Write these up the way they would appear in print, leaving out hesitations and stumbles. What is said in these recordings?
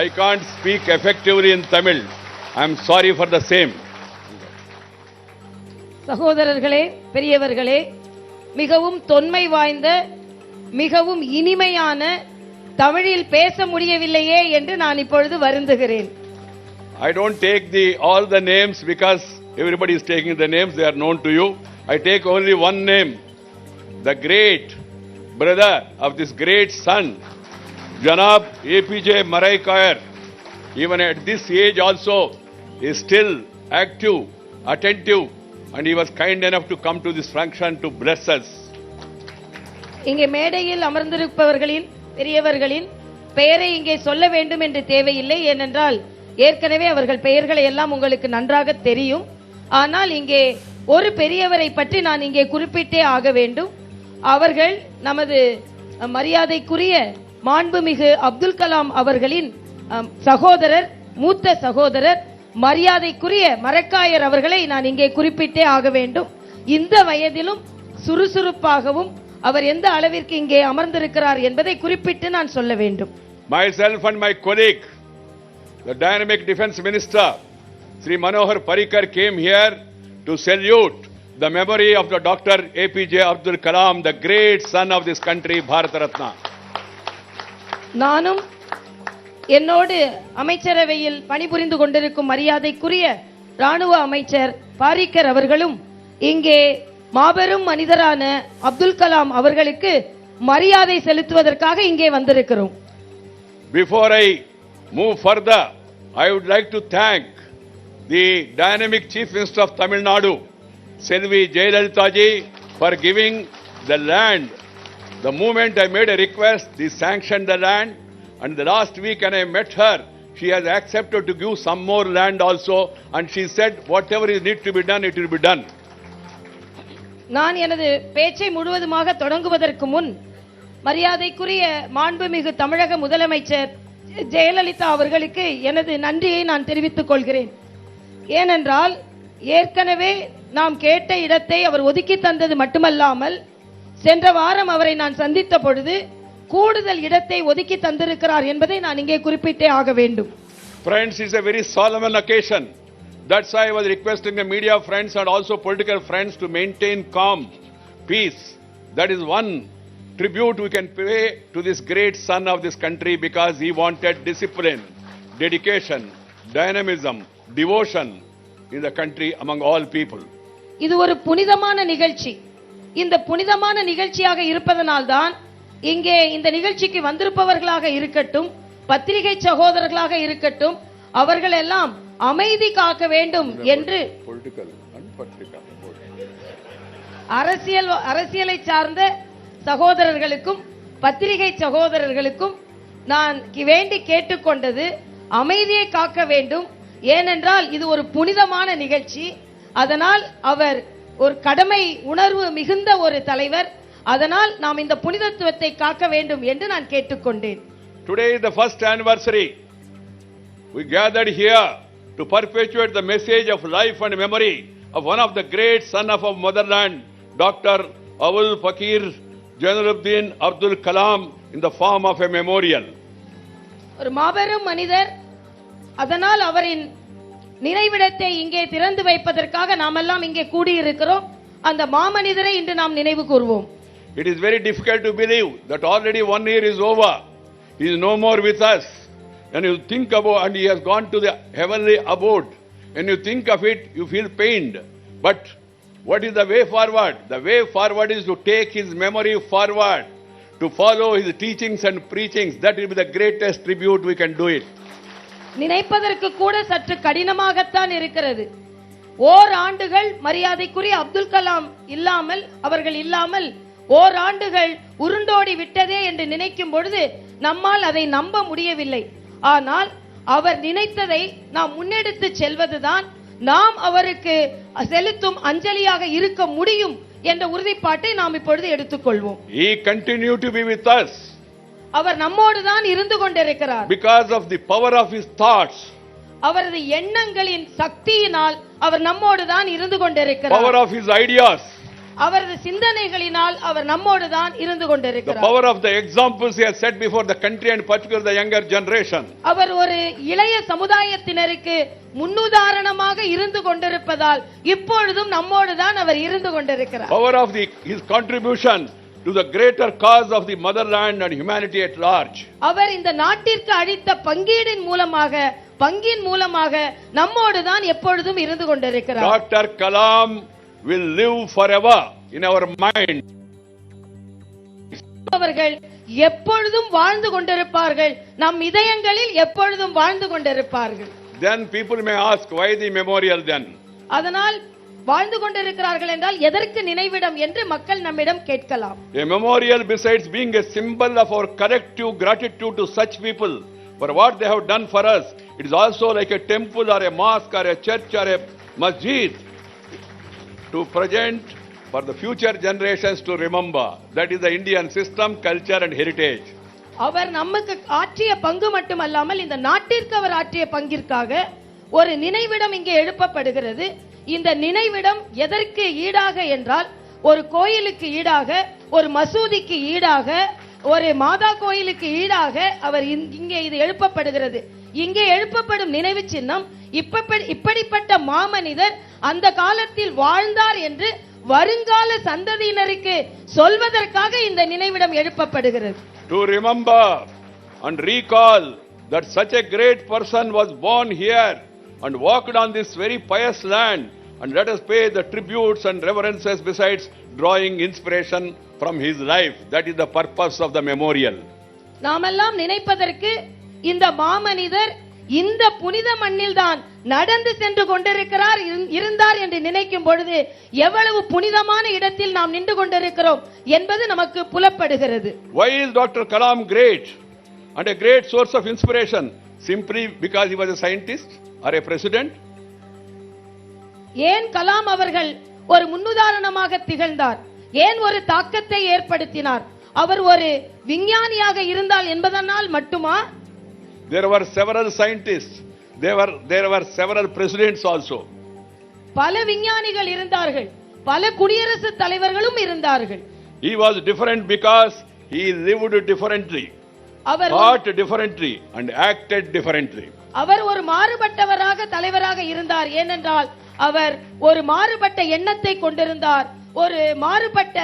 I can't speak effectively in Tamil. I am sorry for the same. சகோதரர்களே, பெரியவர்களே, மிகவும் தொன்மை வாய்ந்த, மிகவும் இனிமையான தமிழில் பேச முடியவில்லையே என்று நான் இப்பொழுது வருந்துகிறேன். I don't take all the names because everybody is taking the names, they are known to you. I take only one name, the great brother of this great son, Janab APJ Maraikayar. Even at this age also is still active, attentive, and he was kind enough to come to this function to bless us. இங்கே மேடையில் அமர்ந்திருப்பவர்களின் பெரியவர்களின் பெயரை இங்கே சொல்ல வேண்டும் என்று தேவையில்லை. ஏனென்றால் ஏற்கனவே அவர்கள் பெயர்களை எல்லாம் உங்களுக்கு நன்றாக தெரியும். ஆனால் இங்கே ஒரு பெரியவரை பற்றி நான் இங்கே குறிப்பிட்டே ஆக வேண்டும். அவர்கள் நமது மரியாதைக்குரிய மாண்புமிகு அப்துல் கலாம் அவர்களின் சகோதரர், மூத்த சகோதரர், மரியாதைக்குரிய மரக்காயர் அவர்களை நான் இங்கே குறிப்பிட்டே ஆக வேண்டும். இந்த வயதிலும் சுறுசுறுப்பாகவும் அவர் எந்த அளவிற்கு இங்கே அமர்ந்திருக்கிறார் என்பதை குறிப்பிட்டு நான் சொல்ல வேண்டும். Myself and my colleague, the dynamic defense minister, Sri Manohar Parrikar, came here to salute the memory of the Dr. APJ Abdul Kalam, the great son of this country, Bharat Ratna. நானும் என்னோடு அமைச்சரவையில் பணிபுரிந்து கொண்டிருக்கும் மரியாதைக்குரிய ராணுவ அமைச்சர் பாரிக்கர் அவர்களும் இங்கே மாபெரும் மனிதரான அப்துல் கலாம் அவர்களுக்கு மரியாதை செலுத்துவதற்காக இங்கே வந்திருக்கிறோம். Before I move further, I would like to thank the dynamic Chief Minister of Tamil Nadu, Selvi Jayalalitha ji, for giving the land. The moment I made a request, they sanctioned the land, and the last week when I met her, she has accepted to give some more land also, and she said whatever is need to be done, it will be done. நான் எனது பேச்சை முழுவதுமாக தொடங்குவதற்கு முன் மரியாதைக்குரிய மாண்புமிகு தமிழக முதலமைச்சர் ஜெயலலிதா அவர்களுக்கு எனது நன்றியை நான் தெரிவித்துக் கொள்கிறேன். ஏனென்றால் ஏற்கனவே நாம் கேட்ட இடத்தை அவர் ஒதுக்கி தந்தது மட்டுமல்லாமல் சென்ற வாரம் அவரை நான் சந்தித்த பொழுது கூடுதல் இடத்தை ஒதுக்கி தந்திருக்கிறார் என்பதை நான் இங்கே குறிப்பிட்டே ஆக வேண்டும். Friends, it's a very solemn occasion. That's why I was requesting the media friends and also political friends to maintain calm, peace. That is one tribute we can pay to this great son of this country, because he wanted discipline, dedication, dynamism, devotion in the country among all people. இது ஒரு புனிதமான நிகழ்ச்சி. இந்த புனிதமான நிகழ்ச்சியாக இருப்பதனால்தான் இங்கே இந்த நிகழ்ச்சிக்கு வந்திருப்பவர்களாக இருக்கட்டும், பத்திரிகை சகோதரர்களாக இருக்கட்டும், அவர்கள் எல்லாம் அமைதி காக்க வேண்டும் என்று அரசியலை சார்ந்த சகோதரர்களுக்கும் பத்திரிகை சகோதரர்களுக்கும் நான் வேண்டி கேட்டுக்கொண்டது அமைதியை காக்க வேண்டும். ஏனென்றால் இது ஒரு புனிதமான நிகழ்ச்சி. அதனால் அவர் ஒரு கடமை உணர்வு மிகுந்த ஒரு தலைவர். அதனால் நாம் இந்த புனிதத்துவத்தை காக்க வேண்டும் என்று நான் கேட்டுக்கொண்டேன். Today is the first anniversary. We gathered here to perpetuate the message of life and memory of one of the great son of our motherland, Dr. Awul Fakir Jainuddin Abdul Kalam, in the form of a memorial. ஒரு மாபெரும் மனிதர். அதனால் அவரின் நினைவிடத்தை இங்கே திறந்து வைப்பதற்காக நாமெல்லாம் இங்கே கூடியிருக்கிறோம். அந்த மாமனிதரை இன்று நாம் நினைவு கூர்வோம். It is very difficult to believe that already 1 year is over. He is no more with us. When you think about, and he has gone to the heavenly abode, when you think of it, you feel pained. But what is the way forward? The way forward is to take his memory forward, to follow his teachings and preachings. That will be the greatest tribute we can do it. நினைப்பதற்கு கூட சற்று கடினமாகத்தான் இருக்கிறது. ஓராண்டுகள் மரியாதைக்குரிய அப்துல் கலாம் இல்லாமல், அவர்கள் இல்லாமல் ஓராண்டுகள் உருண்டோடி விட்டதே என்று நினைக்கும் பொழுது நம்மால் அதை நம்ப முடியவில்லை. ஆனால் அவர் நினைத்ததை நாம் முன்னெடுத்து செல்வதுதான் நாம் அவருக்கு செலுத்தும் அஞ்சலியாக இருக்க முடியும் என்ற உறுதிப்பாட்டை நாம் இப்பொழுது எடுத்துக்கொள்வோம். He continued to be with us. அவர் நம்மோடு தான் இருந்து கொண்டிருக்கிறார். Because of the power of his thoughts. அவரது எண்ணங்களின் சக்தியினால் அவர் நம்மோடு தான் இருந்து கொண்டிருக்கிறார். Power of his ideas. அவரது சிந்தனைகளினால் அவர் நம்மோடு தான் இருந்து The கொண்டிருக்கிறார். power of the examples he has set before the country and particularly the younger generation. அவர் ஒரு இளைய சமுதாயத்தினருக்கு முன்னுதாரணமாக இருந்து கொண்டிருப்பதால் இப்பொழுதும் நம்மோடு தான் அவர் இருந்து கொண்டிருக்கிறார். Power of his contribution to the greater cause of the motherland and humanity at large. அவர் இந்த நாட்டிற்கு அளித்த பங்கின் மூலமாக நம்மோடு தான் எப்பொழுதும் இருந்து கொண்டிருக்கிறார். Dr. Kalam will live forever in our mind. அவர்கள் எப்பொழுதும் வாழ்ந்து கொண்டிருப்பார்கள், நம் இதயங்களில் எப்பொழுதும் வாழ்ந்து கொண்டிருப்பார்கள். Then people may ask, why the memorial then? அதனால் வாழ்ந்து கொண்டிருக்கிறார்கள் என்றால் எதற்கு நினைவிடம் என்று மக்கள் நம்மிடம் கேட்கலாம். A memorial, besides being a symbol of our collective gratitude to such people for what they have done for us, it is also like a temple or a mosque or a church or a masjid to present for the future generations to remember. That is the Indian system, culture and heritage. அவர் நமக்கு ஆற்றிய பங்கு மட்டுமல்லாமல் இந்த நாட்டிற்கு அவர் ஆற்றிய பங்கிற்காக ஒரு நினைவிடம் இங்கே எழுப்பப்படுகிறது. இந்த நினைவிடம் எதற்கு ஈடாக என்றால், ஒரு கோயிலுக்கு ஈடாக, ஒரு மசூதிக்கு ஈடாக, ஒரு மாதா கோயிலுக்கு ஈடாக அவர் இங்கே இது எழுப்பப்படுகிறது. இங்கே எழுப்பப்படும் நினைவு சின்னம் இப்படிப்பட்ட மாமனிதர் அந்த காலத்தில் வாழ்ந்தார் என்று வருங்கால சந்ததியினருக்கு சொல்வதற்காக இந்த நினைவிடம் எழுப்பப்படுகிறது. To remember and recall that such a great person was born here and walked on this very pious land, and let us pay the tributes and reverences besides drawing inspiration from his life. That is the purpose of the memorial. நாமெல்லாம் நினைப்பதற்கு இந்த மாமனிதர் இந்த புனித மண்ணில் தான் நடந்து சென்று கொண்டிருக்கிறார் இருந்தார் என்று நினைக்கும் பொழுது எவ்வளவு புனிதமான இடத்தில் நாம் நின்று கொண்டிருக்கிறோம் என்பது நமக்கு புலப்படுகிறது. Why is Dr. Kalam great and a great source of inspiration? Simply because he was a scientist or a president? ஏன் கலாம் அவர்கள் ஒரு முன்னுதாரணமாக திகழ்ந்தார்? ஏன் ஒரு தாக்கத்தை ஏற்படுத்தினார்? அவர் ஒரு விஞ்ஞானியாக இருந்தால் என்பதனால் மட்டுமா? There were several scientists. There were several presidents also. பல விஞ்ஞானிகள் இருந்தார்கள், பல குடியரசுத் தலைவர்களும் இருந்தார்கள். He was different because he lived differently, thought differently and acted differently. அவர் ஒரு மாறுபட்டவராக தலைவராக இருந்தார். ஏனென்றால் அவர் ஒரு மாறுபட்ட எண்ணத்தை கொண்டிருந்தார், ஒரு மாறுபட்ட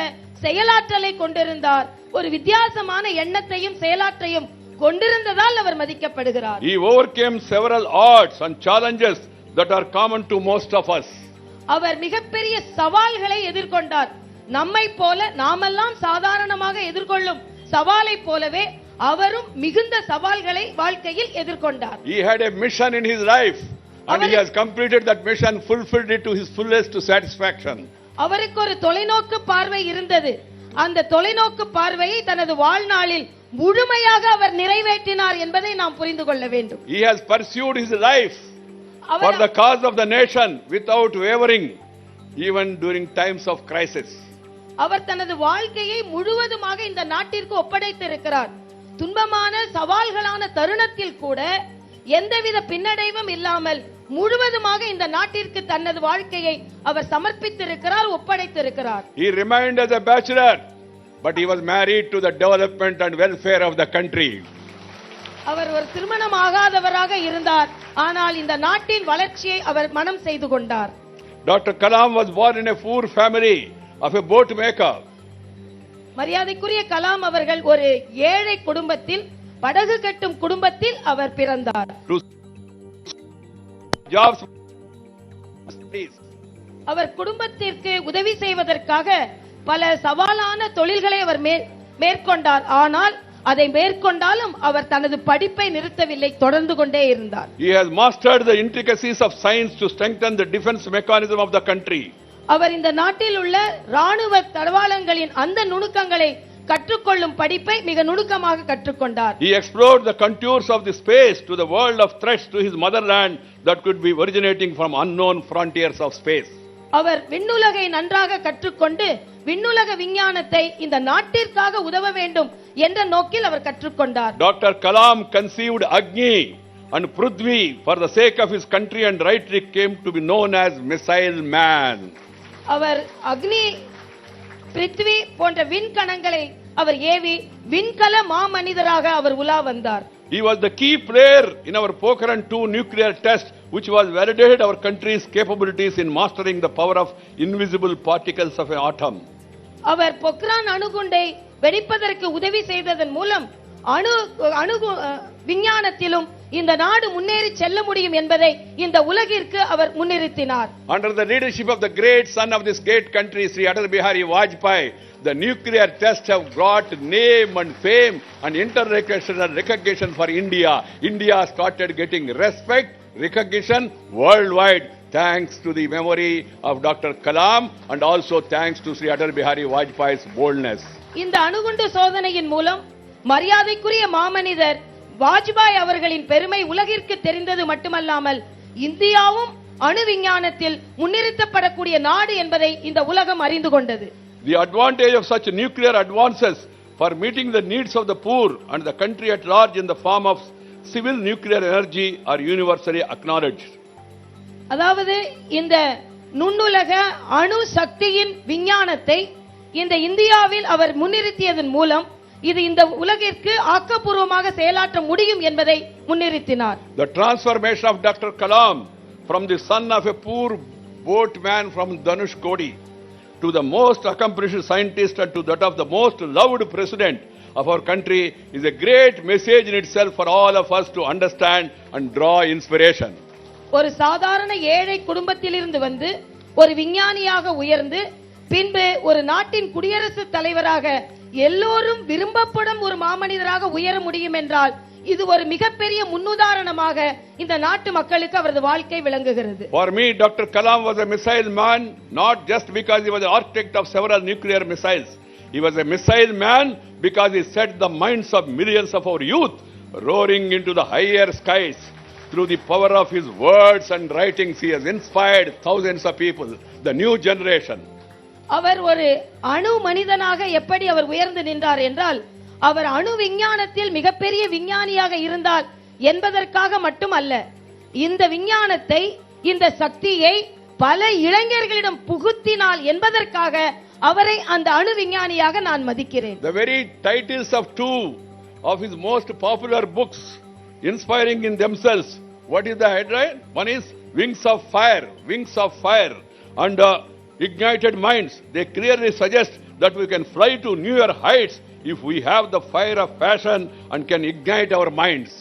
செயலாற்றலை கொண்டிருந்தார், ஒரு வித்தியாசமான எண்ணத்தையும் செயலாற்றையும் கொண்டிருந்ததால் அவர் மதிக்கப்படுகிறார். He overcame several odds and challenges that are common to most of us. அவர் மிகப்பெரிய சவால்களை எதிர்கொண்டார். நம்மை போல நாமெல்லாம் சாதாரணமாக எதிர்கொள்ளும் சவாலை போலவே அவரும் மிகுந்த சவால்களை வாழ்க்கையில் எதிர்கொண்டார். He had a mission in his life and he has completed that mission, fulfilled it to his fullest satisfaction. அவருக்கு ஒரு தொலைநோக்கு பார்வை இருந்தது. அந்த தொலைநோக்கு பார்வையை தனது வாழ்நாளில் முழுமையாக அவர் நிறைவேற்றினார் என்பதை நாம் புரிந்து கொள்ள வேண்டும். He has pursued his life for the cause of the nation without wavering, even during times of crisis. அவர் தனது வாழ்க்கையை முழுவதுமாக இந்த நாட்டிற்கு ஒப்படைத்திருக்கிறார். துன்பமான சவால்களான தருணத்தில் கூட எந்தவித பின்னடைவும் இல்லாமல் முழுவதுமாக இந்த நாட்டிற்கு தனது வாழ்க்கையை அவர் சமர்ப்பித்திருக்கிறார், ஒப்படைத்திருக்கிறார். He remained as a bachelor, but he was married to the development and welfare of the country. அவர் ஒரு திருமணம் ஆகாதவராக இருந்தார், ஆனால் இந்த நாட்டின் வளர்ச்சியை அவர் மனம் செய்து கொண்டார். Dr. Kalam was born in a poor family of a boat maker. மரியாதைக்குரிய கலாம் அவர்கள் ஒரு ஏழை குடும்பத்தில், படகு கட்டும் குடும்பத்தில் அவர் பிறந்தார். அவர் குடும்பத்திற்கு உதவி செய்வதற்காக பல சவாலான தொழில்களை அவர் மேற்கொண்டார். ஆனால் அதை மேற்கொண்டாலும் அவர் தனது படிப்பை நிறுத்தவில்லை, தொடர்ந்து கொண்டே இருந்தார். He has mastered the intricacies of science to strengthen the defense mechanism of the country. அவர் இந்த நாட்டில் உள்ள ராணுவ தளவாடங்களின் அந்த நுணுக்கங்களை கற்றுக்கொள்ளும் படிப்பை மிக நுணுக்கமாக கற்றுக்கொண்டார். He explored the contours of the space to the world of threats to his motherland that could be originating from unknown frontiers of space. அவர் விண்ணுலகை நன்றாக கற்றுக்கொண்டு விண்ணுலக விஞ்ஞானத்தை இந்த நாட்டிற்காக உதவ வேண்டும் என்ற நோக்கில் அவர் கற்றுக்கொண்டார். Dr. Kalam conceived Agni and Prithvi for the sake of his country and rightly came to be known as Missile Man. அவர் அக்னி பிருத்வி போன்ற விண்கணங்களை அவர் ஏவி விண்கல மாமனிதராக அவர் உலா வந்தார். He was the key player in our Pokhran 2 nuclear test, which was validated our country's capabilities in mastering the power of invisible particles of an atom. அவர் பொக்ரான் அணுகுண்டை வெடிப்பதற்கு உதவி செய்ததன் மூலம் அணு விஞ்ஞானத்திலும் இந்த நாடு முன்னேறி செல்ல முடியும் என்பதை இந்த உலகிற்கு அவர் முன்னிறுத்தினார். Under the leadership of the great son of this great country, Sri Atal Bihari Vajpayee, the nuclear tests have brought name and fame and international recognition for India. India started getting respect, recognition worldwide thanks to the memory of Dr. Kalam and also thanks to Sri Atal Bihari Vajpayee's boldness. இந்த அணுகுண்டு சோதனையின் மூலம் மரியாதைக்குரிய மாமனிதர் வாஜ்பாய் அவர்களின் பெருமை உலகிற்கு தெரிந்தது மட்டுமல்லாமல் இந்தியாவும் அணு விஞ்ஞானத்தில் முன்னிறுத்தப்படக்கூடிய நாடு என்பதை இந்த உலகம் அறிந்து கொண்டது. The advantage of such nuclear advances for meeting the needs of the poor and the country at large in the form of civil nuclear energy are universally acknowledged. அதாவது இந்த நுண்ணுலக அணு சக்தியின் விஞ்ஞானத்தை இந்த இந்தியாவில் அவர் முன்னிறுத்தியதன் மூலம் இது இந்த உலகிற்கு ஆக்கப்பூர்வமாக செயலாற்ற முடியும் என்பதை முன்னிறுத்தினார். The transformation of Dr. Kalam from the son of a poor boatman from Dhanushkodi to the most accomplished scientist and to that of the most loved president of our country is a great message in itself for all of us to understand and draw inspiration. ஒரு சாதாரண ஏழை குடும்பத்திலிருந்து வந்து ஒரு விஞ்ஞானியாக உயர்ந்து பின்பு ஒரு நாட்டின் குடியரசுத் தலைவராக எல்லோரும் விரும்பப்படும் ஒரு மாமனிதராக உயர முடியும் என்றால் இது ஒரு மிகப்பெரிய முன்னுதாரணமாக இந்த நாட்டு மக்களுக்கு அவரது வாழ்க்கை விளங்குகிறது. For me, Dr. Kalam was a missile man, not just because he was the architect of several nuclear missiles. He was a missile man because he set the minds of millions of our youth roaring into the higher skies. Through the power of his words and writings, he has inspired thousands of people, the new generation. அவர் ஒரு அணு மனிதனாக எப்படி அவர் உயர்ந்து நின்றார் என்றால் அவர் அணு விஞ்ஞானத்தில் மிகப்பெரிய விஞ்ஞானியாக இருந்தால் என்பதற்காக மட்டுமல்ல, இந்த விஞ்ஞானத்தை இந்த சக்தியை பல இளைஞர்களிடம் புகுத்தினார் என்பதற்காக அவரை அந்த அணு விஞ்ஞானியாக நான் மதிக்கிறேன். The very titles of two of his most popular books, inspiring in themselves. What is the headline? One is Wings of Fire, Wings of Fire, and Ignited Minds. They clearly suggest that we can fly to newer heights if we have the fire of passion and can ignite our minds.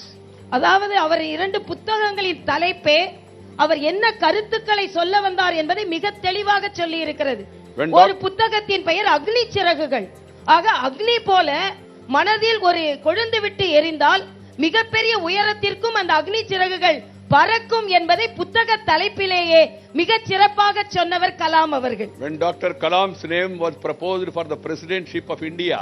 அதாவது அவர் இரண்டு புத்தகங்களின் தலைப்பே அவர் என்ன கருத்துக்களை சொல்ல வந்தார் என்பதை மிக தெளிவாக சொல்லி இருக்கிறது. ஒரு புத்தகத்தின் பெயர் அக்னி சிறகுகள். ஆக அக்னி போல மனதில் ஒரு கொழுந்து விட்டு எரிந்தால் மிகப்பெரிய உயரத்திற்கும் அந்த அக்னி சிறகுகள் பறக்கும் என்பதை புத்தக தலைப்பிலேயே மிக சிறப்பாக சொன்னவர் கலாம் அவர்கள். When Dr. Kalam's name was proposed for the presidency of India,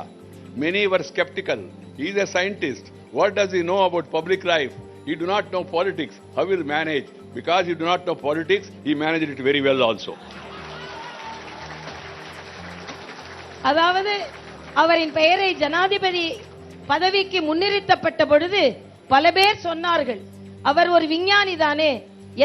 many were skeptical. He is a scientist. What does he know about public life? He do not know politics. How will he manage? Because he do not know politics, he managed it very well also. அதாவது அவரின் பெயரை ஜனாதிபதி பதவிக்கு முன்னிறுத்தப்பட்ட பொழுது பல பேர் சொன்னார்கள், அவர் ஒரு விஞ்ஞானி தானே,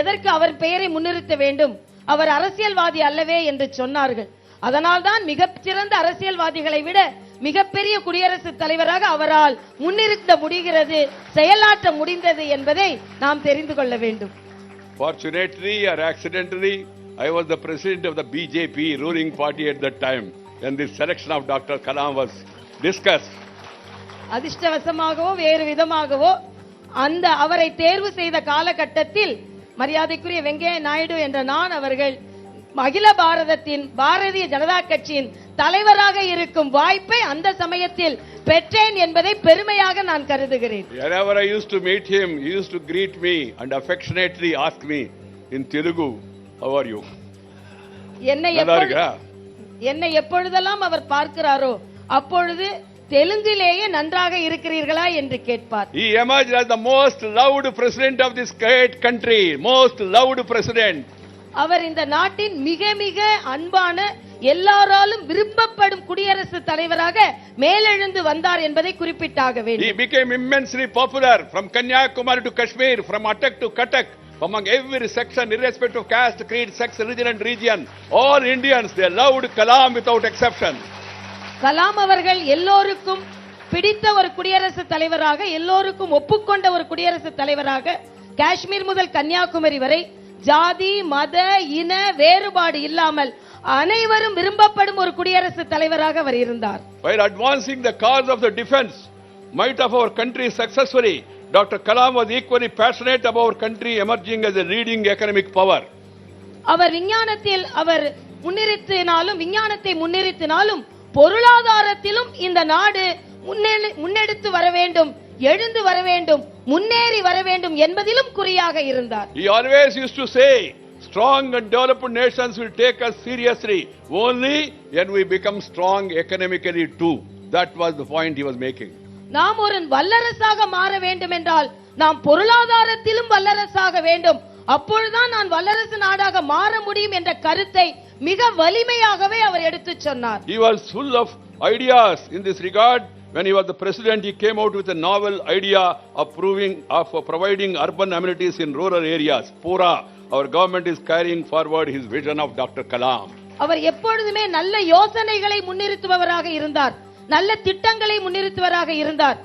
எதற்கு அவர் பெயரை முன்னிறுத்த வேண்டும், அவர் அரசியல்வாதி அல்லவே என்று சொன்னார்கள். அதனால்தான் மிகச்சிறந்த அரசியல்வாதிகளை விட மிகப்பெரிய குடியரசுத் தலைவராக அவரால் முன்னிறுத்த முடிகிறது, செயலாற்ற முடிந்தது என்பதை நாம் தெரிந்து கொள்ள வேண்டும். Fortunately or accidentally, I was the president of the BJP ruling party at that time when the selection of Dr. Kalam was discussed. அதிர்ஷ்டவசமாகவோ வேறு விதமாகவோ அந்த அவரை தேர்வு செய்த காலகட்டத்தில் மரியாதைக்குரிய வெங்கையா நாயுடு என்ற நான் அவர்கள் அகில பாரதத்தின் பாரதிய ஜனதா கட்சியின் தலைவராக இருக்கும் வாய்ப்பை அந்த சமயத்தில் பெற்றேன் என்பதை பெருமையாக நான் கருதுகிறேன். Whenever I used to meet him, he used to greet me and affectionately ask me in Telugu, how are you? என்னை எப்பொழுதெல்லாம் அவர் பார்க்கிறாரோ அப்பொழுது தெலுங்கிலேயே நன்றாக இருக்கிறீர்களா என்று கேட்பார். He emerged as the most loved president of this great country, most loved president. அவர் இந்த நாட்டின் மிக மிக அன்பான எல்லாராலும் விரும்பப்படும் குடியரசுத் தலைவராக மேலெழுந்து வந்தார் என்பதை குறிப்பிட்டாக வேண்டும். He became immensely popular from Kanyakumari to Kashmir, from Attak to Cuttack, among every section, irrespective of caste, creed, sex, religion and region. All Indians, they loved Kalam without exception. Kalam அவர்கள் எல்லோருக்கும் பிடித்த ஒரு குடியரசுத் தலைவராக, எல்லோருக்கும் ஒப்புக்கொண்ட ஒரு குடியரசுத் தலைவராக, காஷ்மீர் முதல் கன்னியாகுமரி வரை ஜாதி மத இன வேறுபாடு இல்லாமல் அனைவரும் விரும்பப்படும் ஒரு குடியரசுத் தலைவராக அவர் இருந்தார். While advancing the cause of the defense might of our country successfully, Dr. Kalam was equally passionate about our country emerging as a leading economic power. அவர் விஞ்ஞானத்தில் அவர் விஞ்ஞானத்தை முன்னிறுத்தினாலும் பொருளாதாரத்திலும் இந்த நாடு முன்னெடுத்து வர வேண்டும், எழுந்து வர வேண்டும், முன்னேறி வர வேண்டும் என்பதிலும் குறியாக இருந்தார். He always used to say, strong and developed nations will take us seriously only when we become strong economically too. That was the point he was making. நாம் ஒரு வல்லரசாக மாற வேண்டும் என்றால் நாம் பொருளாதாரத்திலும் வல்லரசாக வேண்டும், அப்பொழுதுதான் நான் வல்லரசு நாடாக மாற முடியும் என்ற கருத்தை மிக வலிமையாகவே அவர் எடுத்துச் சொன்னார். He was full of ideas in this regard. When he was the president, he came out with a novel idea of providing urban amenities in rural areas. Pura, our government is carrying forward his vision of Dr. Kalam. அவர் எப்பொழுதுமே நல்ல யோசனைகளை முன்னிறுத்துபவராக இருந்தார், நல்ல திட்டங்களை முன்னிறுத்துவராக இருந்தார்.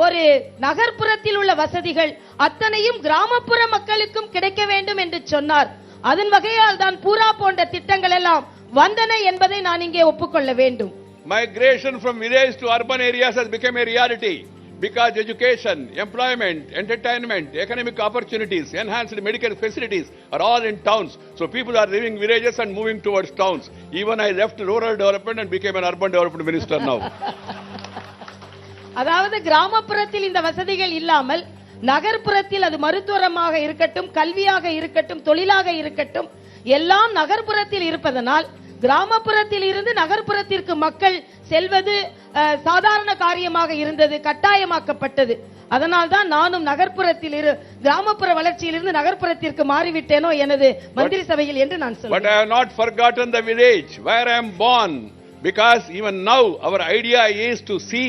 ஒரு நகர்ப்புறத்தில் உள்ள வசதிகள் அத்தனையும் கிராமப்புற மக்களுக்கும் கிடைக்க வேண்டும் என்று சொன்னார். அதன் வகையால் தான் பூரா போன்ற திட்டங்கள் எல்லாம் வந்தன என்பதை நான் இங்கே ஒப்புக்கொள்ள வேண்டும். Migration from village to urban areas has become a reality because education, employment, entertainment, economic opportunities, enhanced medical facilities are all in towns. So people are leaving villages and moving towards towns. Even I left rural development and became an urban development minister now. அதாவது கிராமப்புறத்தில் இந்த வசதிகள் இல்லாமல் நகர்ப்புறத்தில் அது மருத்துவமாக இருக்கட்டும், கல்வியாக இருக்கட்டும், தொழிலாக இருக்கட்டும், எல்லாம் நகர்ப்புறத்தில் இருப்பதனால் கிராமப்புறத்தில் இருந்து நகர்ப்புறத்திற்கு மக்கள் செல்வது சாதாரண காரியமாக இருந்தது, கட்டாயமாக்கப்பட்டது. அதனால் தான் நானும் நகர்ப்புறத்தில் கிராமப்புற வளர்ச்சியிலிருந்து நகர்ப்புறத்திற்கு மாறிவிட்டேனோ எனது மந்திரி சபையில் என்று நான் சொல்றேன். But I have not forgotten the village where I am born, because even now our idea is to see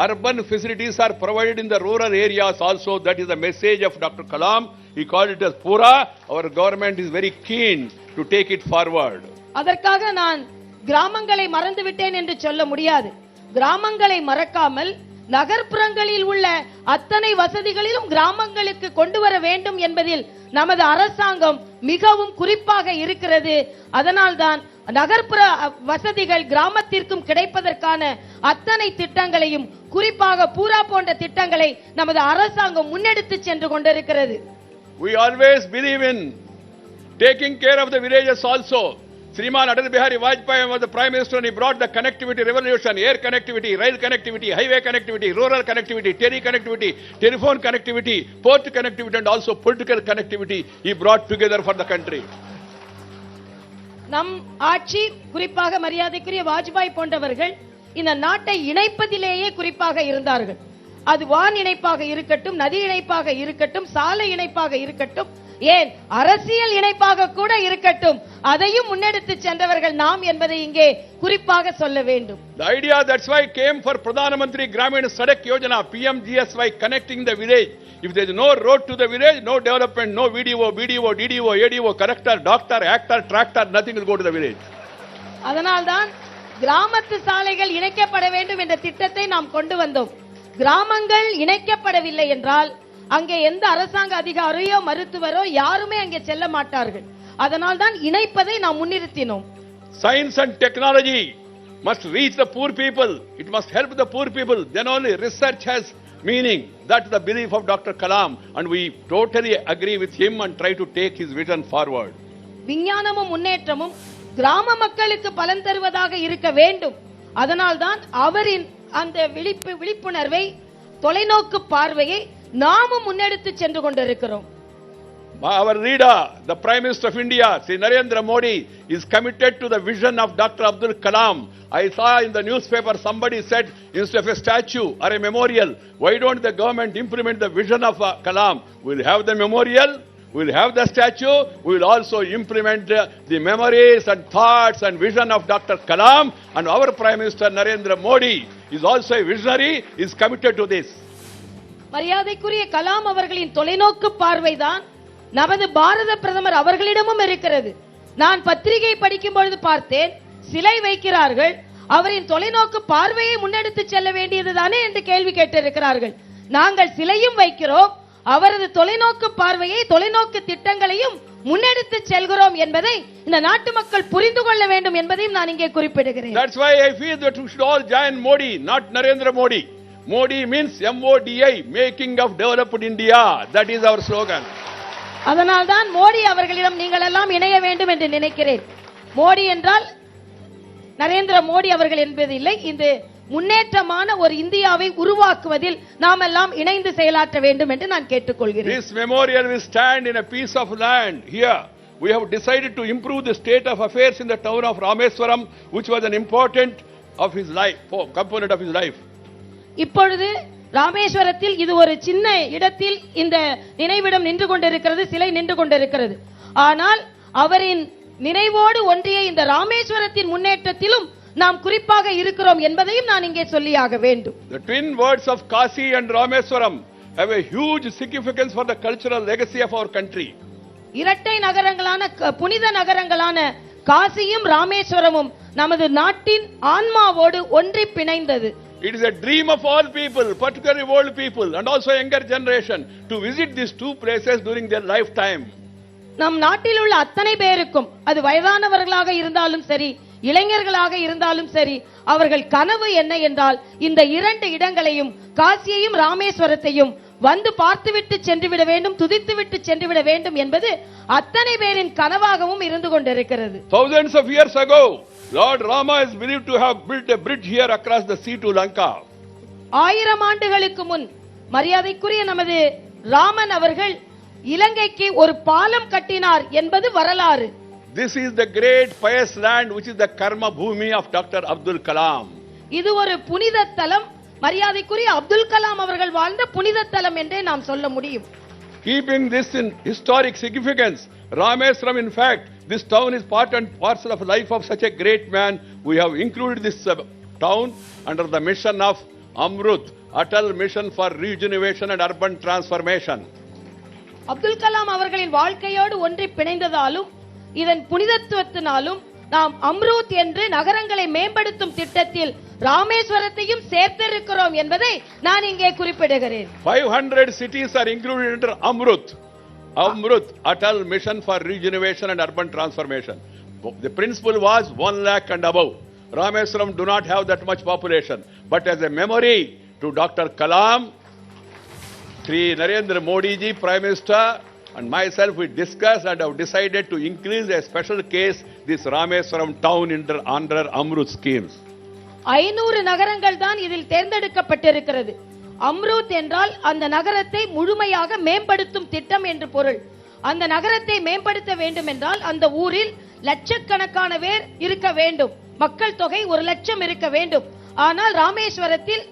urban facilities are provided in the rural areas also. That is the message of Dr. Kalam. He called it as Pura. Our government is very keen to take it forward. அதற்காக நான் கிராமங்களை மறந்து விட்டேன் என்று சொல்ல முடியாது. கிராமங்களை மறக்காமல் நகர்ப்புறங்களில் உள்ள அத்தனை வசதிகளிலும் கிராமங்களுக்கு கொண்டு வர வேண்டும் என்பதில் நமது அரசாங்கம் மிகவும் குறிப்பாக இருக்கிறது. அதனால்தான் நகர்ப்புற வசதிகள் கிராமத்திற்கும் கிடைப்பதற்கான அத்தனை திட்டங்களையும், குறிப்பாக பூரா போன்ற திட்டங்களை நமது அரசாங்கம் முன்னெடுத்து சென்று கொண்டிருக்கிறது. We always believe in taking care of the villages also. Sriman Atal Bihari Vajpayee was the Prime Minister and he brought the connectivity revolution, air connectivity, rail connectivity, highway connectivity, rural connectivity, tele connectivity, telephone connectivity, port connectivity and also political connectivity he brought together for the country. நம் ஆட்சி, குறிப்பாக மரியாதைக்குரிய வாஜ்பாய் போன்றவர்கள் இந்த நாட்டை இணைப்பதிலேயே குறிப்பாக இருந்தார்கள். அது வான் இணைப்பாக இருக்கட்டும், நதி இணைப்பாக இருக்கட்டும், சாலை இணைப்பாக இருக்கட்டும், ஏன் அரசியல் இணைப்பாக கூட இருக்கட்டும், அதையும் முன்னெடுத்து சென்றவர்கள் நாம் என்பதை இங்கே குறிப்பாக சொல்ல வேண்டும். The idea, that's why came for Pradhan Mantri Gramin Sadak Yojana, PMGSY, connecting the village. If there is no road to the village, no development, no VDO, BDO, DDO, ADO, collector, doctor, actor, tractor, nothing will go to the village. அதனால்தான் கிராமத்து சாலைகள் இணைக்கப்பட வேண்டும் என்ற திட்டத்தை நாம் கொண்டு வந்தோம். கிராமங்கள் இணைக்கப்படவில்லை என்றால் அங்கே எந்த அரசாங்க அதிகாரியோ மருத்துவரோ யாருமே அங்கே செல்ல மாட்டார்கள். அதனால் தான் இணைப்பதை நாம் முன்னிறுத்தினோம். Science and technology must reach the poor people. It must help the poor people. Then only research has meaning. That's the belief of Dr. Kalam and we totally agree with him and try to take his vision forward. விஞ்ஞானமும் முன்னேற்றமும் கிராம மக்களுக்கு பலன் தருவதாக இருக்க வேண்டும். அதனால் தான் அவரின் அந்த விழிப்புணர்வை, தொலைநோக்கு பார்வையை நாமும் முன்னெடுத்து சென்று கொண்டிருக்கிறோம். Our leader, the Prime Minister of India, Sri Narendra Modi, is committed to the vision of Dr. Abdul Kalam. I saw in the newspaper somebody said, instead of a statue or a memorial, why don't the government implement the vision of Kalam? We'll have the memorial, we'll have the statue, we'll also implement the memories and thoughts and vision of Dr. Kalam. And our Prime Minister Narendra Modi is also a visionary, is committed to this. மரியாதைக்குரிய கலாம் அவர்களின் தொலைநோக்கு பார்வைதான் நமது பாரத பிரதமர் அவர்களிடமும் இருக்கிறது. நான் பத்திரிகை படிக்கும் பொழுது பார்த்தேன், சிலை வைக்கிறார்கள், அவரின் தொலைநோக்கு பார்வையை முன்னெடுத்து செல்ல வேண்டியதுதானே என்று கேள்வி கேட்டிருக்கிறார்கள். நாங்கள் சிலையும் வைக்கிறோம், அவரது தொலைநோக்கு பார்வையை, தொலைநோக்கு திட்டங்களையும் முன்னெடுத்து செல்கிறோம் என்பதை இந்த நாட்டு மக்கள் புரிந்து கொள்ள வேண்டும் என்பதையும் நான் இங்கே குறிப்பிடுகிறேன். That's why I feel that we should all join Modi, not Narendra Modi. Modi means MODI, making of developed India. That is our slogan. அதனால் தான் மோடி அவர்களிடம் நீங்கள் எல்லாம் இணைய வேண்டும் என்று நினைக்கிறேன். மோடி என்றால் நரேந்திர மோடி அவர்கள் என்பது இல்லை, இந்த முன்னேற்றமான ஒரு இந்தியாவை உருவாக்குவதில் நாம் எல்லாம் இணைந்து செயலாற்ற வேண்டும் என்று நான் கேட்டுக்கொள்கிறேன். This memorial will stand in a piece of land here. We have decided to improve the state of affairs in the town of Rameswaram, which was an important of his life, component of his life. இப்பொழுது ராமேஸ்வரத்தில் இது ஒரு சின்ன இடத்தில் இந்த நினைவிடம் நின்று கொண்டிருக்கிறது, சிலை நின்று கொண்டிருக்கிறது. ஆனால் அவரின் நினைவோடு ஒன்றிய இந்த ராமேஸ்வரத்தின் முன்னேற்றத்திலும் நாம் குறிப்பாக இருக்கிறோம் என்பதையும் நான் இங்கே சொல்லியாக வேண்டும். The twin words of Kasi and Rameswaram have a huge significance for the cultural legacy of our country. இரட்டை நகரங்களான புனித நகரங்களான காசியும் ராமேஸ்வரமும் நமது நாட்டின் ஆன்மாவோடு ஒன்றி பிணைந்தது. It is a dream of all people, particularly old people and also younger generation, to visit these two places during their lifetime. நம் நாட்டில் உள்ள அத்தனை பேருக்கும், அது வயதானவர்களாக இருந்தாலும் சரி, இளைஞர்களாக இருந்தாலும் சரி, அவர்கள் கனவு என்ன என்றால் இந்த இரண்டு இடங்களையும், காசியையும் ராமேஸ்வரத்தையும் வந்து பார்த்துவிட்டு சென்றுவிட வேண்டும், துதித்துவிட்டு சென்றுவிட வேண்டும் என்பது அத்தனை பேரின் கனவாகவும் இருந்து கொண்டிருக்கிறது. Thousands of years ago, Lord Rama is believed to have built a bridge here across the sea to Lanka. 1000 ஆண்டுகளுக்கு முன் மரியாதைக்குரிய நமது ராமன் அவர்கள் இலங்கைக்கு ஒரு பாலம் கட்டினார் என்பது வரலாறு. This is the great pious land which is the karma bhumi of Dr. Abdul Kalam. இது ஒரு புனித தலம், மரியாதைக்குரிய அப்துல் கலாம் அவர்கள் வாழ்ந்த புனித தலம் என்றே நாம் சொல்ல முடியும். Keeping this in historic significance, Rameswaram, in fact, this town is part and parcel of life of such a great man. We have included this town under the mission of Amrut, Atal Mission for Regeneration and Urban Transformation. Abdul Kalam அவர்களின் வாழ்க்கையோடு ஒன்றி பிணைந்ததாலும் இதன் புனிதத்துவத்தினாலும் நாம் அம்ரூத் என்று நகரங்களை மேம்படுத்தும் திட்டத்தில் ராமேஸ்வரத்தையும் சேர்த்திருக்கிறோம் என்பதை நான் இங்கே குறிப்பிடுகிறேன். 500 cities are included under Amrut. Amrut, Atal Mission for Regeneration and Urban Transformation. The principle was 1 lakh and above. Rameswaram do not have that much population. But as a memory to Dr. Kalam, Sri Narendra Modi ji, Prime Minister, and myself, we discussed and have decided to increase a special case, this Rameswaram town under Amrut schemes. 500 நகரங்கள் தான் இதில் தேர்ந்தெடுக்கப்பட்டிருக்கிறது. அம்ரூத் என்றால் அந்த நகரத்தை முழுமையாக மேம்படுத்தும் திட்டம் என்று பொருள். அந்த நகரத்தை மேம்படுத்த வேண்டும் என்றால் அந்த ஊரில் லட்சக்கணக்கான பேர் இருக்க வேண்டும், மக்கள் தொகை 1 லட்சம் இருக்க வேண்டும். ஆனால் ராமேஸ்வரத்தில்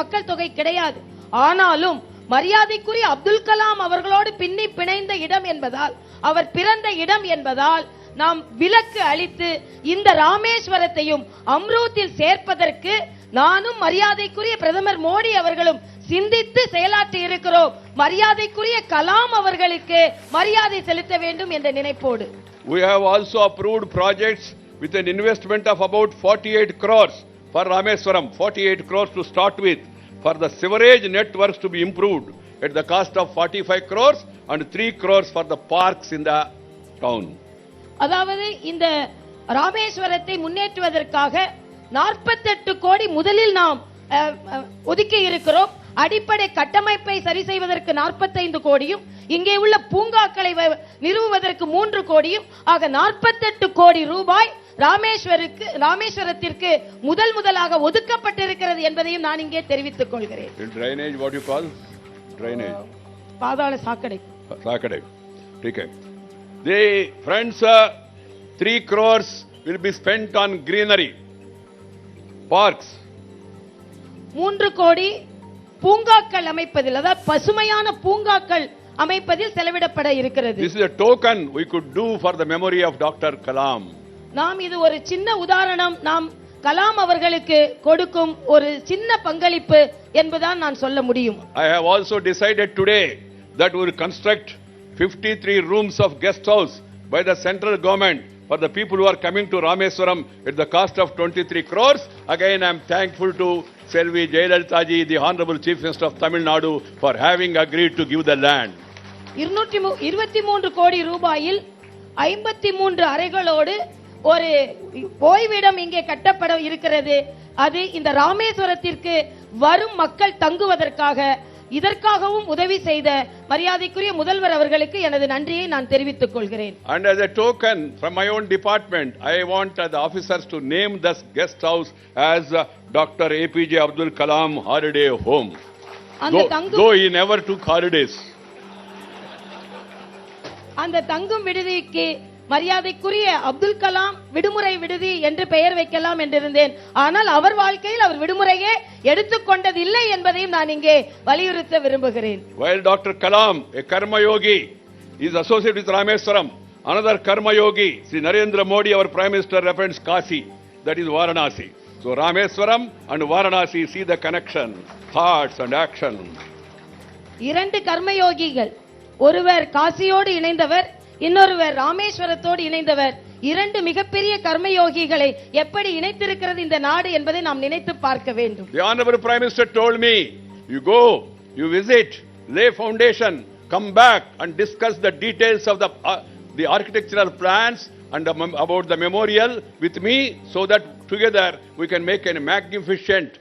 மக்கள் தொகை கிடையாது. ஆனாலும் மரியாதைக்குரிய அப்துல் கலாம் அவர்களோடு பின்னி பிணைந்த இடம் என்பதால், அவர் பிறந்த இடம் என்பதால் நாம் விலக்கு அளித்து இந்த ராமேஸ்வரத்தையும் அம்ரூத்தில் சேர்ப்பதற்கு நானும் மரியாதைக்குரிய பிரதமர் மோடி அவர்களும் சிந்தித்து செயலாற்றி இருக்கிறோம். மரியாதைக்குரிய கலாம் அவர்களுக்கு மரியாதை செலுத்த வேண்டும் என்ற நினைப்போடு. We have also approved projects with an investment of about 48 crores for Rameswaram, 48 crores to start with, for the sewerage networks to be improved at the cost of 45 crores and 3 crores for the parks in the town. அதாவது இந்த ராமேஸ்வரத்தை முன்னேற்றுவதற்காக 48 கோடி முதலில் நாம் ஒதுக்கி இருக்கிறோம். அடிப்படை கட்டமைப்பை சரி செய்வதற்கு 45 கோடியும், இங்கே உள்ள பூங்காக்களை நிறுவுவதற்கு 3 கோடியும், ஆக 48 கோடி ரூபாய் ராமேஸ்வரத்திற்கு முதலாக ஒதுக்கப்பட்டிருக்கிறது என்பதையும் நான் இங்கே தெரிவித்துக் கொள்கிறேன். Drainage, what you call? Drainage. பாதாள சாக்கடை. Saakadai. Okay. The friends, 3 crores will be spent on greenery, parks. 3 கோடி பூங்காக்கள் அமைப்பதில், அதாவது பசுமையான பூங்காக்கள் அமைப்பதில் செலவிடப்பட இருக்கிறது. This is a token we could do for the memory of Dr. Kalam. நாம் இது ஒரு சின்ன உதாரணம், நாம் கலாம் அவர்களுக்கு கொடுக்கும் ஒரு சின்ன பங்களிப்பு என்பதுதான் நான் சொல்ல முடியும். I have also decided today that we will construct 53 rooms of guest house by the central government for the people who are coming to Rameswaram at the cost of 23 crores. Again, I am thankful to Selvi Jayalalitha ji, the Honorable Chief Minister of Tamil Nadu, for having agreed to give the land. 223 கோடி ரூபாயில் 53 அறைகளோடு ஒரு ஓய்விடம் இங்கே கட்டப்பட இருக்கிறது. அது இந்த ராமேஸ்வரத்திற்கு வரும் மக்கள் தங்குவதற்காக, இதற்காகவும் உதவி செய்த மரியாதைக்குரிய முதல்வர் அவர்களுக்கு எனது நன்றியை நான் தெரிவித்துக் கொள்கிறேன். And as a token from my own department, I want the officers to name this guest house as Dr. APJ Abdul Kalam Holiday Home. Though he never took holidays. அந்த தங்கும் விடுதிக்கு மரியாதைக்குரிய அப்துல் கலாம் விடுமுறை விடுதி என்று பெயர் வைக்கலாம் என்றிருந்தேன். ஆனால் அவர் வாழ்க்கையில் அவர் விடுமுறையே எடுத்துக்கொண்டதில்லை என்பதையும் நான் இங்கே வலியுறுத்த விரும்புகிறேன். While Dr. Kalam, a karma yogi, is associated with Rameswaram, another karma yogi, Sri Narendra Modi, our Prime Minister, represents Kasi, that is Varanasi. So Rameswaram and Varanasi, see the connection, thoughts and action. இரண்டு கர்மயோகிகள், ஒருவர் காசியோடு இணைந்தவர், இன்னொருவர் ராமேஸ்வரத்தோடு இணைந்தவர். இரண்டு மிகப்பெரிய கர்மயோகிகளை எப்படி இணைத்திருக்கிறது இந்த நாடு என்பதை நாம் நினைத்து பார்க்க வேண்டும். The Honorable Prime Minister told me, you go, you visit, lay foundation, come back and discuss the details of the architectural plans and about the memorial with me, so that together we can make a magnificent,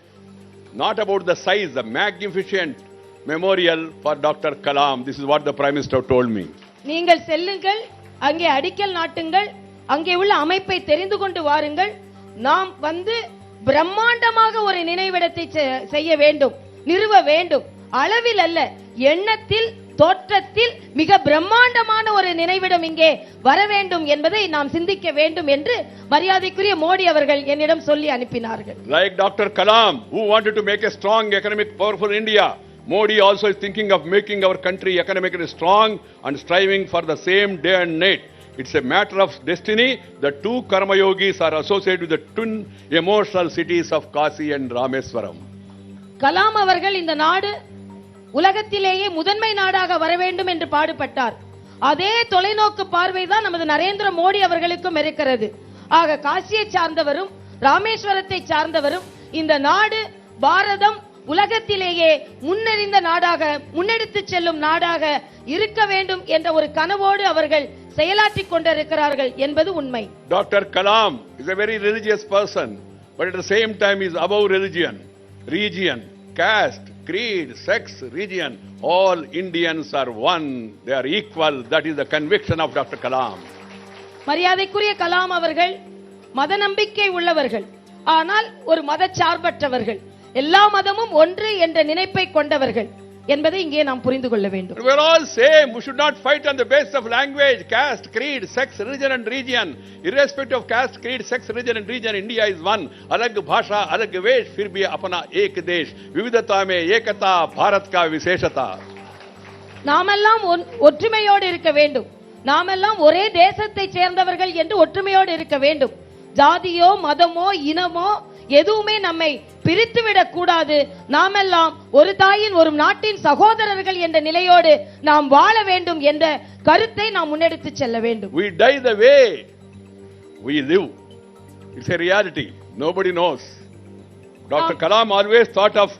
not about the size, the magnificent memorial for Dr. Kalam. This is what the Prime Minister told me. நீங்கள் செல்லுங்கள், அங்கே அடிக்கல் நாட்டுங்கள், அங்கே உள்ள அமைப்பை தெரிந்து கொண்டு வாருங்கள். நாம் வந்து பிரம்மாண்டமாக ஒரு நினைவிடத்தை செய்ய வேண்டும், நிறுவ வேண்டும். அளவில் அல்ல, எண்ணத்தில், தோற்றத்தில் மிக பிரம்மாண்டமான ஒரு நினைவிடம் இங்கே வர வேண்டும் என்பதை நாம் சிந்திக்க வேண்டும் என்று மரியாதைக்குரிய மோடி அவர்கள் என்னிடம் சொல்லி அனுப்பினார்கள். Like Dr. Kalam, who wanted to make a strong, economic, powerful India, Modi also is thinking of making our country economically strong and striving for the same day and night. It's a matter of destiny. The two karma yogis are associated with the twin emotional cities of Kasi and Rameswaram. Kalam அவர்கள் இந்த நாடு உலகத்திலேயே முதன்மை நாடாக வர வேண்டும் என்று பாடுபட்டார். அதே தொலைநோக்கு பார்வைதான் நமது நரேந்திர மோடி அவர்களுக்கும் இருக்கிறது. ஆக காசியை சார்ந்தவரும் ராமேஸ்வரத்தை சார்ந்தவரும் இந்த நாடு பாரதம் உலகத்திலேயே முன்னெறிந்த நாடாக, முன்னெடுத்து செல்லும் நாடாக இருக்க வேண்டும் என்ற ஒரு கனவோடு அவர்கள் செயலாற்றிக் கொண்டிருக்கிறார்கள் என்பது உண்மை. Dr. Kalam is a very religious person, but at the same time is above religion, region, caste, creed, sex, region. All Indians are one. They are equal. That is the conviction of Dr. Kalam. மரியாதைக்குரிய கலாம் அவர்கள் மத நம்பிக்கை உள்ளவர்கள், ஆனால் ஒரு மதச்சார்பற்றவர்கள். எல்லா மதமும் ஒன்று என்ற நினைப்பை கொண்டவர்கள் என்பதை இங்கே நாம் புரிந்து கொள்ள வேண்டும். We are all same. We should not fight on the basis of language, caste, creed, sex, religion and region. Irrespective of caste, creed, sex, religion and region, India is one. Alag bhasha, alag vesh, fir bhi apna ek desh. Vividhata mein ekata, Bharat ka visheshata. நாமெல்லாம் ஒற்றுமையோடு இருக்க வேண்டும். நாமெல்லாம் ஒரே தேசத்தை சேர்ந்தவர்கள் என்று ஒற்றுமையோடு இருக்க வேண்டும். ஜாதியோ மதமோ இனமோ எதுவுமே நம்மை பிரித்துவிடக் கூடாது. நாமெல்லாம் ஒரு தாயின் ஒரு நாட்டின் சகோதரர்கள் என்ற நிலையோடு நாம் வாழ வேண்டும் என்ற கருத்தை நாம் முன்னெடுத்து செல்ல வேண்டும். We die the way we live. It's a reality. Nobody knows. Dr. Kalam always thought of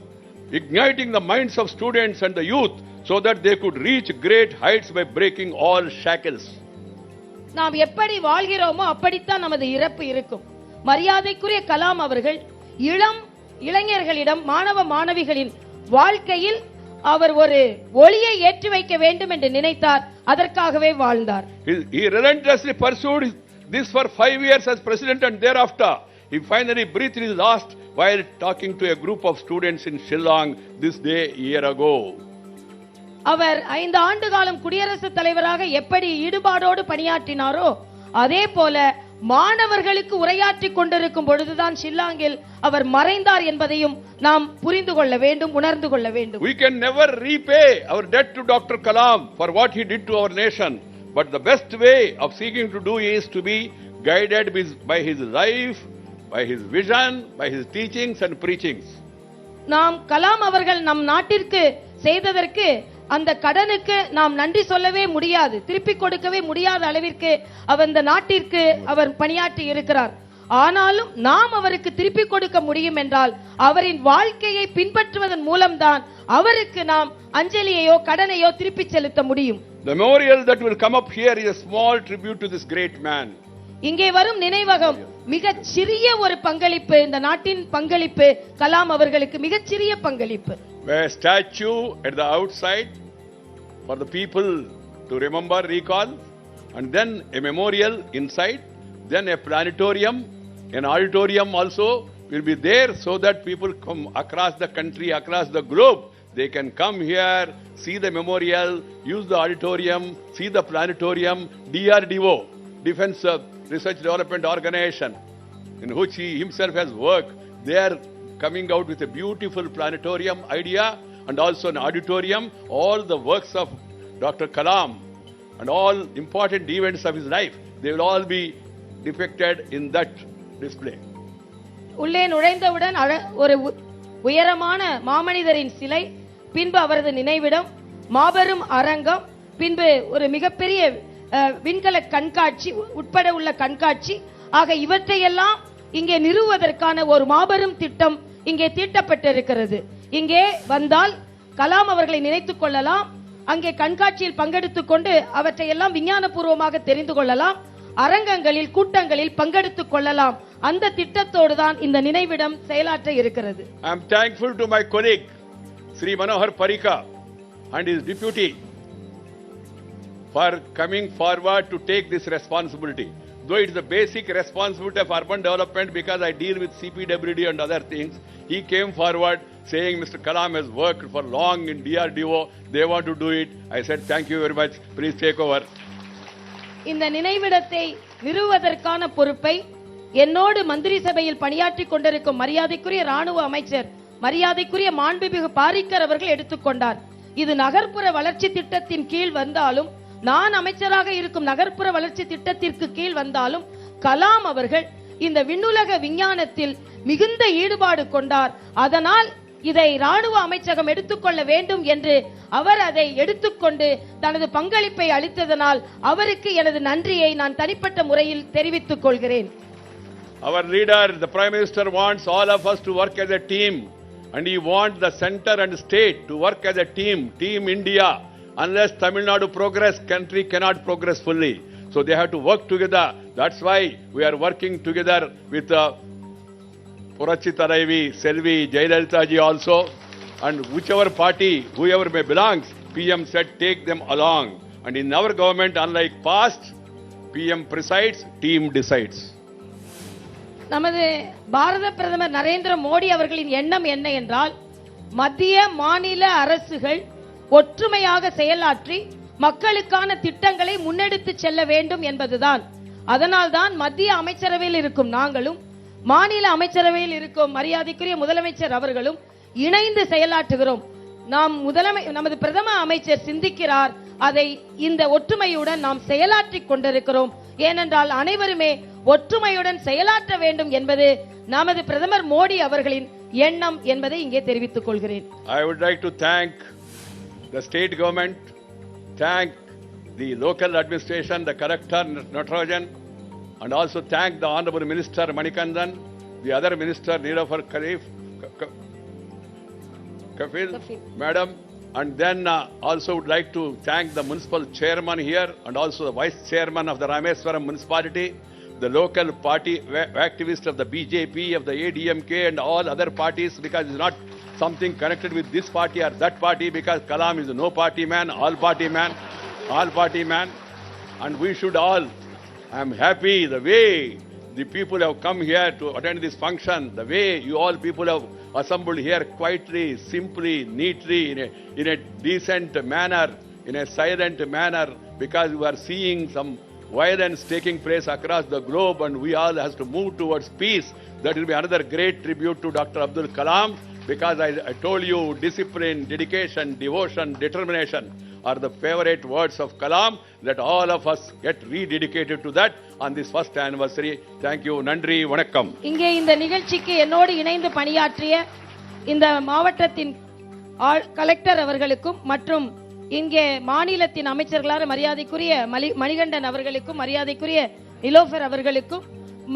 igniting the minds of students and the youth so that they could reach great heights by breaking all shackles. நாம் எப்படி வாழ்கிறோமோ அப்படித்தான் நமது இறப்பு இருக்கும். மரியாதைக்குரிய கலாம் அவர்கள் இளைஞர்களிடம், மாணவ மாணவிகளின் வாழ்க்கையில் அவர் ஒரு ஒளியை ஏற்றி வைக்க வேண்டும் என்று நினைத்தார். அதற்காகவே வாழ்ந்தார். He relentlessly pursued this for 5 years as president, and thereafter he finally breathed his last while talking to a group of students in Shillong this day year ago. அவர் 5 ஆண்டு காலம் குடியரசுத் தலைவராக எப்படி ஈடுபாடோடு பணியாற்றினாரோ அதே போல மாணவர்களுக்கு உரையாற்றிக் கொண்டிருக்கும் பொழுதுதான் ஷில்லாங்கில் அவர் மறைந்தார் என்பதையும் நாம் புரிந்து கொள்ள வேண்டும், உணர்ந்து கொள்ள வேண்டும். We can never repay our debt to Dr. Kalam for what he did to our nation, but the best way of seeking to do is to be guided by his life, by his vision, by his teachings and preachings. நாம் கலாம் அவர்கள் நம் நாட்டிற்கு செய்ததற்கு அந்த கடனுக்கு நாம் நன்றி சொல்லவே முடியாது, திருப்பிக் கொடுக்கவே முடியாத அளவிற்கு அவர் இந்த நாட்டிற்கு அவர் பணியாற்றி இருக்கிறார். ஆனாலும் நாம் அவருக்கு திருப்பிக் கொடுக்க முடியும் என்றால் அவரின் வாழ்க்கையை பின்பற்றுவதன் மூலம்தான் அவருக்கு நாம் அஞ்சலியையோ கடனையோ திருப்பி செலுத்த முடியும். The memorial that will come up here is a small tribute to this great man. இங்கே வரும் நினைவகம் மிகச் சிறிய ஒரு பங்களிப்பு, இந்த நாட்டின் பங்களிப்பு, கலாம் அவர்களுக்கு மிகச் சிறிய பங்களிப்பு. A statue at the outside for the people to remember, recall, and then a memorial inside, then a planetarium, an auditorium also will be there so that people come across the country, across the globe. They can come here, see the memorial, use the auditorium, see the planetarium. DRDO, Defense Research Development Organization, in which he himself has worked, they are coming out with a beautiful planetarium idea and also an auditorium. All the works of Dr. Kalam and all important events of his life, they will all be depicted in that display. உள்ளே நுழைந்தவுடன் ஒரு உயரமான மாமனிதரின் சிலை, பின்பு அவரது நினைவிடம், மாபெரும் அரங்கம், பின்பு ஒரு மிகப்பெரிய விண்கல கண்காட்சி உட்பட உள்ள கண்காட்சி ஆக இவற்றையெல்லாம் இங்கே நிறுவுவதற்கான ஒரு மாபெரும் திட்டம் இங்கே தீட்டப்பட்டிருக்கிறது. இங்கே வந்தால் கலாம் அவர்களை நினைத்துக் கொள்ளலாம், அங்கே கண்காட்சியில் பங்கெடுத்துக் கொண்டு அவற்றையெல்லாம் விஞ்ஞானபூர்வமாக தெரிந்து கொள்ளலாம், அரங்கங்களில் கூட்டங்களில் பங்கெடுத்துக் கொள்ளலாம். அந்த திட்டத்தோடு தான் இந்த நினைவிடம் செயலாற்ற இருக்கிறது. I am thankful to my colleague Sri Manohar Parrikar and his deputy for coming forward to take this responsibility. Though it is the basic responsibility of urban development because I deal with CPWD and other things, he came forward saying Mr. Kalam has worked for long in DRDO, they want to do it. I said thank you very much, please take over. இந்த நினைவிடத்தை நிறுவுவதற்கான பொறுப்பை என்னோடு மந்திரி சபையில் பணியாற்றிக் கொண்டிருக்கும் மரியாதைக்குரிய ராணுவ அமைச்சர், மரியாதைக்குரிய மாண்புமிகு பாரிக்கர் அவர்கள் எடுத்துக்கொண்டார். இது நகர்ப்புற வளர்ச்சி திட்டத்தின் கீழ் வந்தாலும், நான் அமைச்சராக இருக்கும் நகர்ப்புற வளர்ச்சி திட்டத்திற்கு கீழ் வந்தாலும், கலாம் அவர்கள் இந்த விண்ணுலக விஞ்ஞானத்தில் மிகுந்த ஈடுபாடு கொண்டார். அதனால் இதை ராணுவ அமைச்சகம் எடுத்துக்கொள்ள வேண்டும் என்று அவர் அதை எடுத்துக்கொண்டு தனது பங்களிப்பை அளித்ததனால் அவருக்கு எனது நன்றியை நான் தனிப்பட்ட முறையில் தெரிவித்துக் கொள்கிறேன். Our leader, the Prime Minister, wants all of us to work as a team, and he wants the center and state to work as a team, Team India. Unless Tamil Nadu progress, country cannot progress fully. So they have to work together. That's why we are working together with Purachita Devi, Selvi, Jayalalitha ji also, and whichever party, whoever may belongs, PM said take them along. And in our government, unlike past, PM presides, team decides. நமது பாரத பிரதமர் நரேந்திர மோடி அவர்களின் எண்ணம் என்ன என்றால், மத்திய மாநில அரசுகள் ஒற்றுமையாக செயலாற்றி மக்களுக்கான திட்டங்களை முன்னெடுத்து செல்ல வேண்டும் என்பதுதான். அதனால்தான் மத்திய அமைச்சரவையில் இருக்கும் நாங்களும், மாநில அமைச்சரவையில் இருக்கும் மரியாதைக்குரிய முதலமைச்சர் அவர்களும் இணைந்து செயலாற்றுகிறோம். நமது பிரதம அமைச்சர் சிந்திக்கிறார், அதை இந்த ஒற்றுமையுடன் நாம் செயலாற்றிக் கொண்டிருக்கிறோம். ஏனென்றால் அனைவருமே ஒற்றுமையுடன் செயலாற்ற வேண்டும் என்பது நமது பிரதமர் மோடி அவர்களின் எண்ணம் என்பதை இங்கே தெரிவித்துக் கொள்கிறேன். I would like to thank the state government, thank the local administration, the collector Natarajan, and also thank the Honorable Minister Manikandan, the other Minister Neelofar Kafil, Madam, and then also would like to thank the municipal chairman here and also the vice chairman of the Rameswaram municipality, the local party activists of the BJP, of the ADMK and all other parties, because it's not something connected with this party or that party, because Kalam is a no party man, all party man, and we should all, I am happy the way the people have come here to attend this function, the way you all people have assembled here quietly, simply, neatly, in a decent manner, in a silent manner, because we are seeing some violence taking place across the globe and we all have to move towards peace. That will be another great tribute to Dr. Abdul Kalam, because I told you discipline, dedication, devotion, determination are the favorite words of Kalam. Let all of us get rededicated to that on this first anniversary. Thank you. Nandri, vanakkam. இங்கே இந்த நிகழ்ச்சிக்கு என்னோடு இணைந்து பணியாற்றிய இந்த மாவட்டத்தின் collector அவர்களுக்கும் மற்றும் இங்கே மாநிலத்தின் அமைச்சர்களான மரியாதைக்குரிய மணிகண்டன் அவர்களுக்கும் மரியாதைக்குரிய நிலோஃபர் அவர்களுக்கும்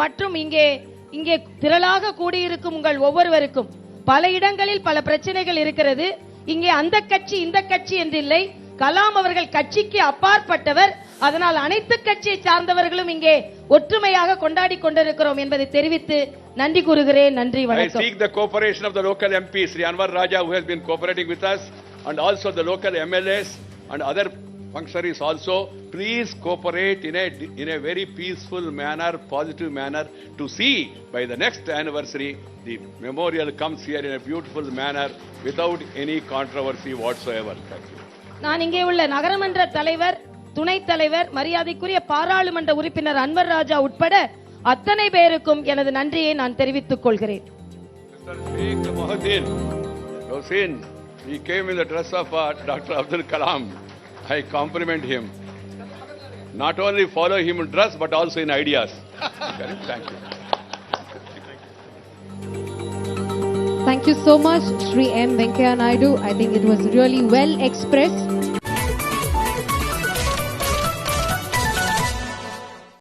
மற்றும் இங்கே திரளாக கூடியிருக்கும் உங்கள் ஒவ்வொருவருக்கும் பல இடங்களில் பல பிரச்சனைகள் இருக்கிறது. இங்கே அந்த கட்சி இந்த கட்சி என்றில்லை. கலாம் அவர்கள் கட்சிக்கு அப்பாற்பட்டவர். அதனால் அனைத்து கட்சியை சார்ந்தவர்களும் இங்கே ஒற்றுமையாக கொண்டாடி கொண்டிருக்கிறோம் என்பதை தெரிவித்து நன்றி கூறுகிறேன். நன்றி, வணக்கம். I seek the cooperation of the local MPs, Sri Anwar Raja, who has been cooperating with us, and also the local MLAs and other functionaries also. Please cooperate in a very peaceful manner, positive manner, to see by the next anniversary the memorial comes here in a beautiful manner without any controversy whatsoever. Thank you. நான் இங்கே உள்ள நகரமன்ற தலைவர், துணைத் தலைவர், மரியாதைக்குரிய பாராளுமன்ற உறுப்பினர் அன்வர் ராஜா உட்பட அத்தனை பேருக்கும் எனது நன்றியை நான் தெரிவித்துக் கொள்கிறேன். Mr. Sheikh Mohuddin Hossain, he came in the dress of Dr. Abdul Kalam. I compliment him. Not only follow him in dress, but also in ideas. Thank you. Thank you so much, Shri M. Venkaiah Naidu. I think it was really well expressed.